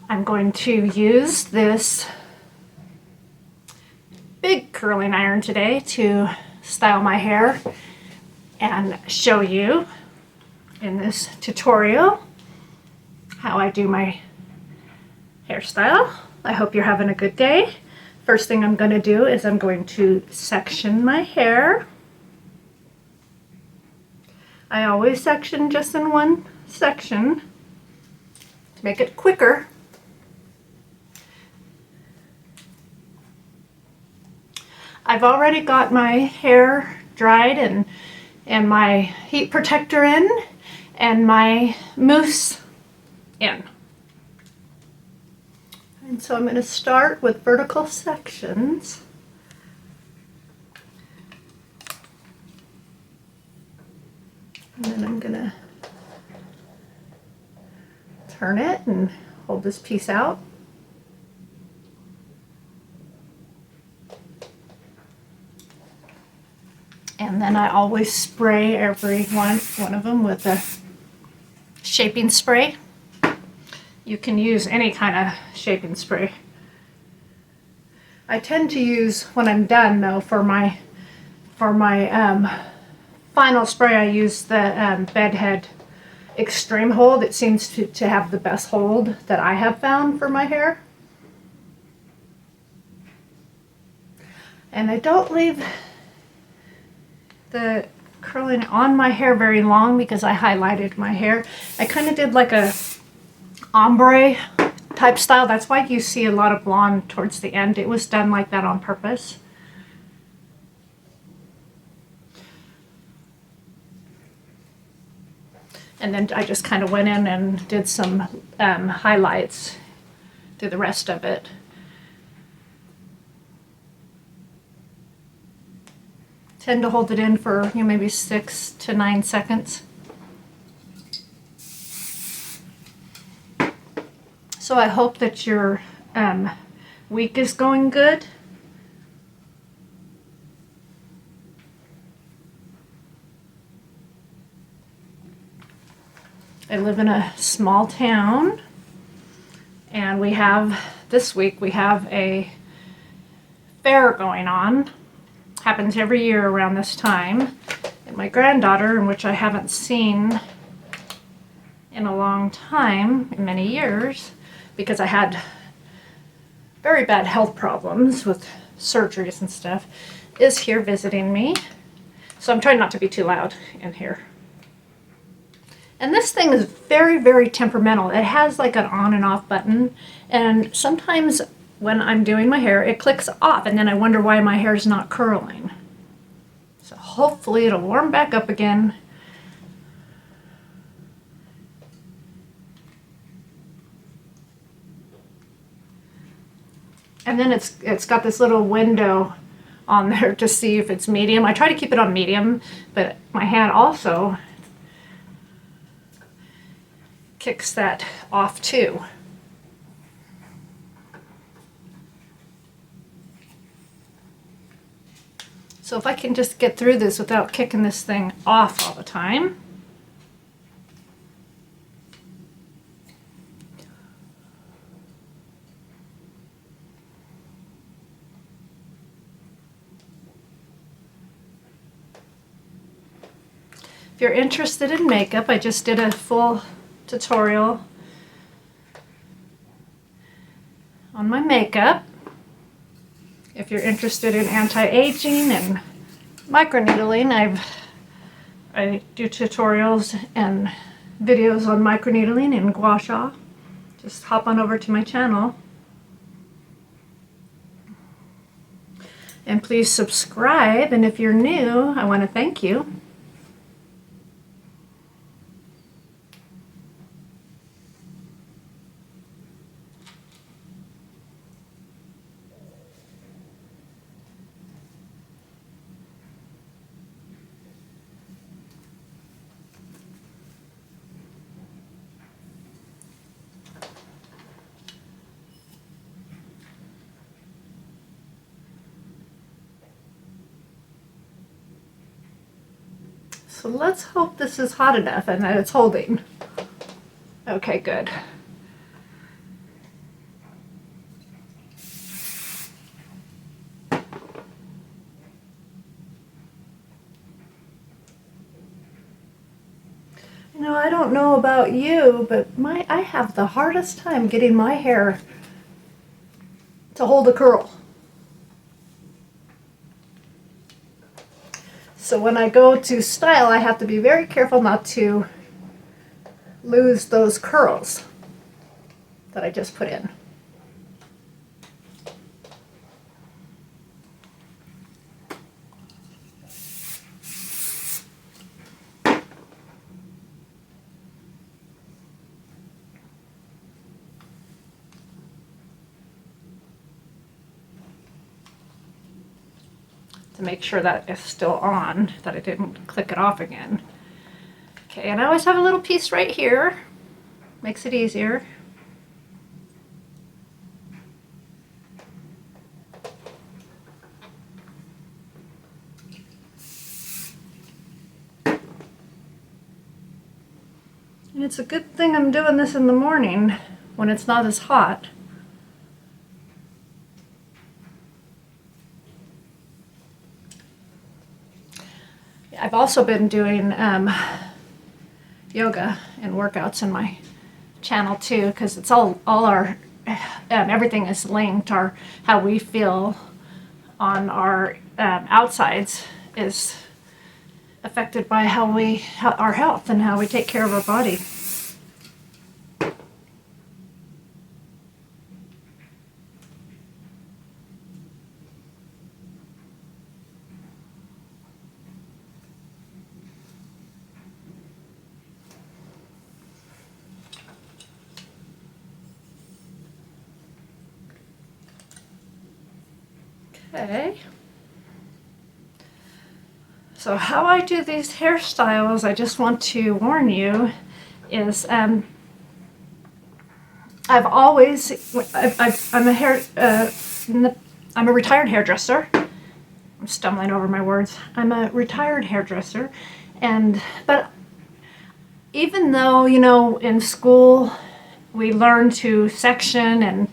I'm going to use this big curling iron today to style my hair and show you in this tutorial how I do my hairstyle. I hope you're having a good day. First thing I'm going to do is I'm going to section my hair. I always section just in one section to make it quicker. I've already got my hair dried and my heat protector in and my mousse in. And so I'm going to start with vertical sections. And then I'm going to turn it and hold this piece out. And then I always spray every one of them with a shaping spray. You can use any kind of shaping spray. I tend to use, when I'm done though, for my final spray, I use the BEDHEAD Extreme Hold. It seems to have the best hold that I have found for my hair. And I don't leave the curling on my hair very long because I highlighted my hair. I kind of did like a ombre type style. That's why you see a lot of blonde towards the end. It was done like that on purpose. And then I just kind of went in and did some highlights through the rest of it. Tend to hold it in for maybe 6 to 9 seconds. So I hope that your week is going good. I live in a small town, and this week we have a fair going on. Happens every year around this time. And my granddaughter, in which I haven't seen in a long time, in many years, because I had very bad health problems with surgeries and stuff, is here visiting me. So I'm trying not to be too loud in here. And this thing is very, very temperamental. It has like an on and off button, and sometimes when I'm doing my hair, it clicks off, and then I wonder why my hair is not curling. So hopefully it'll warm back up again. And then it's got this little window on there to see if it's medium. I try to keep it on medium, but my hand also kicks that off too. So if I can just get through this without kicking this thing off all the time. If you're interested in makeup, I just did a full tutorial on my makeup. If you're interested in anti-aging and microneedling, I do tutorials and videos on microneedling and gua sha. Just hop on over to my channel. And please subscribe, and if you're new, I want to thank you. So let's hope this is hot enough and that it's holding. Okay, good. know, I don't know about you, but I have the hardest time getting my hair to hold a curl. So when I go to style, I have to be very careful not to lose those curls that I just put in. To make sure that it's still on, that I didn't click it off again. Okay, and I always have a little piece right here. Makes it easier. And it's a good thing I'm doing this in the morning when it's not as hot. I've also been doing yoga and workouts in my channel too, because it's all our everything is linked. Our how we feel on our outsides is affected by our health and how we take care of our body. Okay. So how I do these hairstyles, I just want to warn you, is I'm a retired hairdresser. I'm stumbling over my words. I'm a retired hairdresser, but even though, you know, in school we learn to section and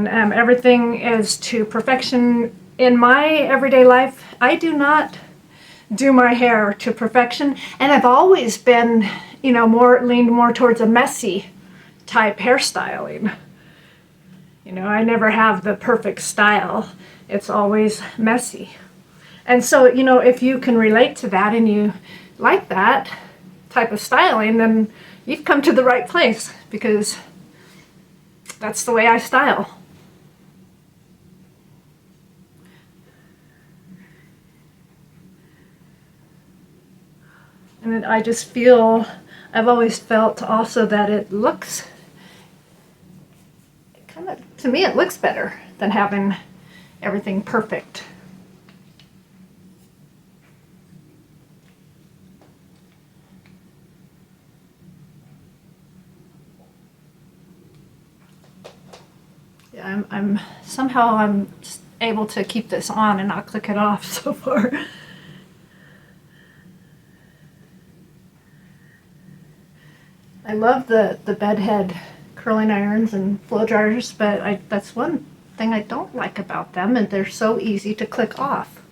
everything is to perfection, in my everyday life, I do not do my hair to perfection, and I've always been, you know, leaned more towards a messy type hairstyling. You know, I never have the perfect style. It's always messy. And so, you know, if you can relate to that and you like that type of styling, then you've come to the right place, because that's the way I style. And I just feel, I've always felt also that it looks, to me it looks better than having everything perfect. Yeah, I'm somehow able to keep this on and not click it off so far. I love the BEDHEAD curling irons and blow dryers, but that's one thing I don't like about them, and they're so easy to click off.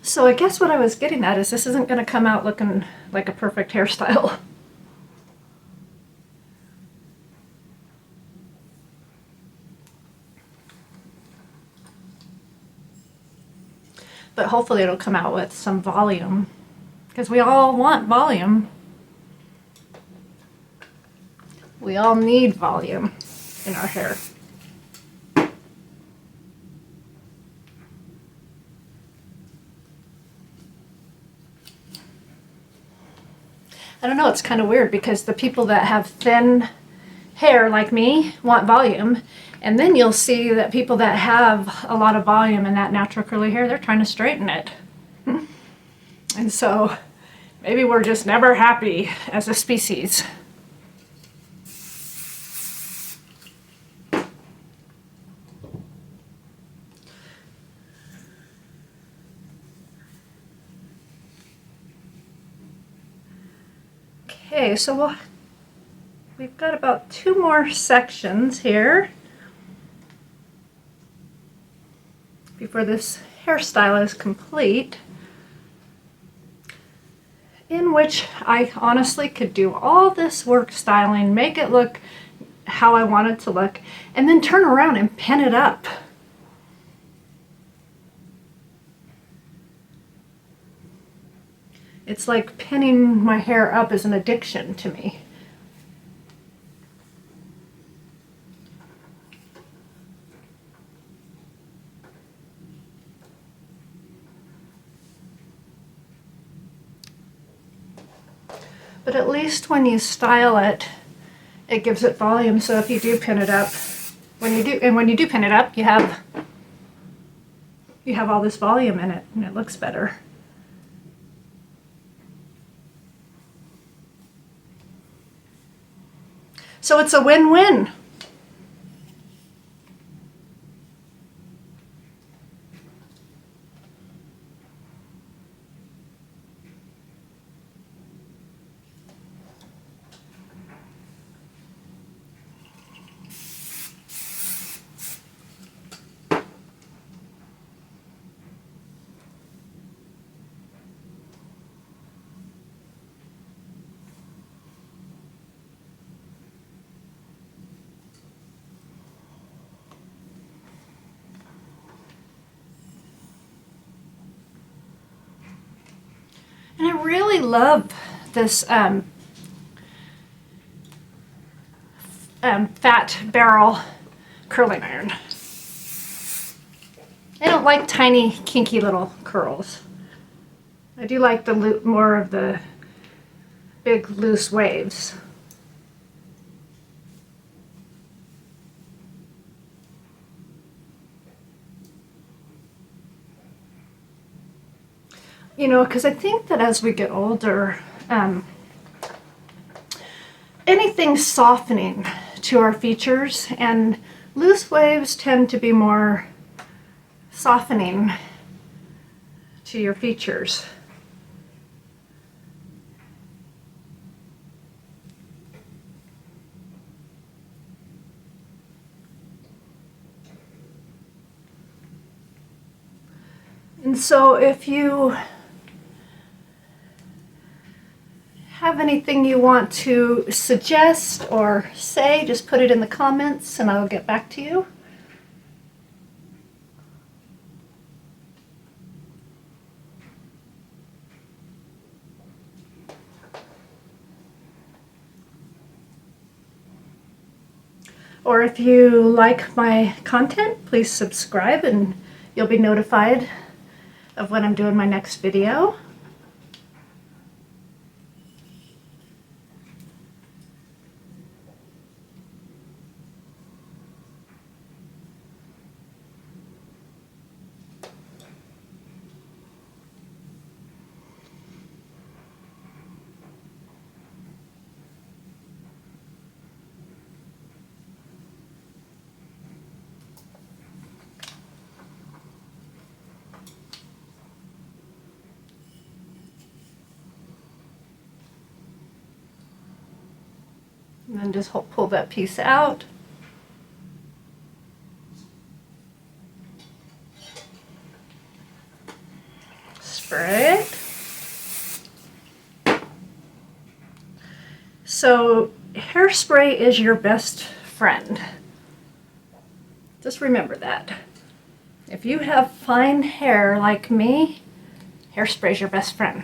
So I guess what I was getting at is this isn't going to come out looking like a perfect hairstyle. But hopefully it'll come out with some volume, because we all want volume. We all need volume in our hair. I don't know, it's kind of weird, because the people that have thin hair like me want volume, and then you'll see that people that have a lot of volume in that natural curly hair, they're trying to straighten it. And so maybe we're just never happy as a species. Okay, so we've got about 2 more sections here before this hairstyle is complete, in which I honestly could do all this work styling, make it look how I want it to look, and then turn around and pin it up. It's like pinning my hair up is an addiction to me. But at least when you style it, it gives it volume. So if you do pin it up, when you do pin it up, you have all this volume in it, and it looks better. So it's a win-win. And I really love this fat barrel curling iron. I don't like tiny, kinky little curls. I do like the more of the big, loose waves. You know, because I think that as we get older, anything's softening to our features, and loose waves tend to be more softening to your features. And so if you have anything you want to suggest or say, just put it in the comments and I'll get back to you. Or if you like my content, please subscribe and you'll be notified of when I'm doing my next video. And then just pull that piece out. Spray it. So hairspray is your best friend. Just remember that. If you have fine hair like me, hairspray is your best friend.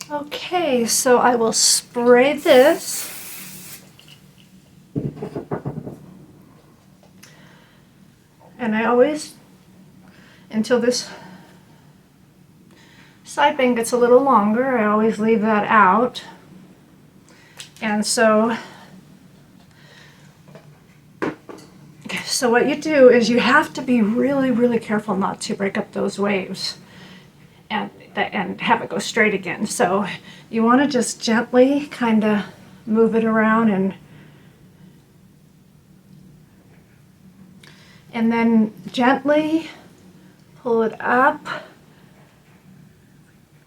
Okay, so I will spray this. And I always, until this side bang gets a little longer, I always leave that out. And so what you do is you have to be really, really careful not to break up those waves and have it go straight again. So you want to just gently kind of move it around and and then gently pull it up,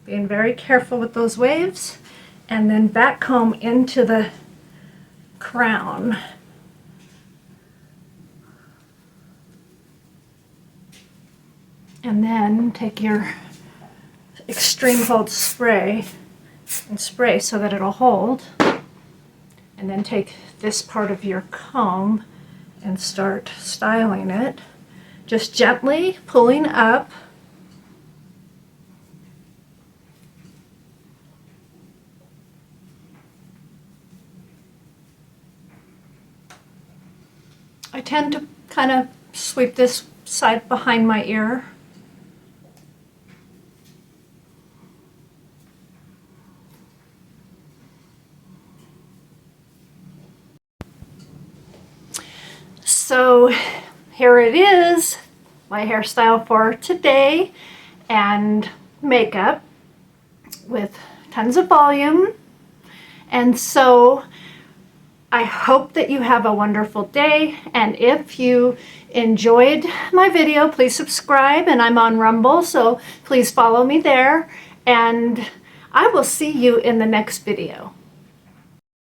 being very careful with those waves, and then back comb into the crown. And then take your extreme hold spray and spray so that it'll hold. And then take this part of your comb and start styling it. Just gently pulling up. I tend to kind of sweep this side behind my ear. So here it is, my hairstyle for today, and makeup with tons of volume. And so I hope that you have a wonderful day, and if you enjoyed my video, please subscribe, and I'm on Rumble, so please follow me there, and I will see you in the next video.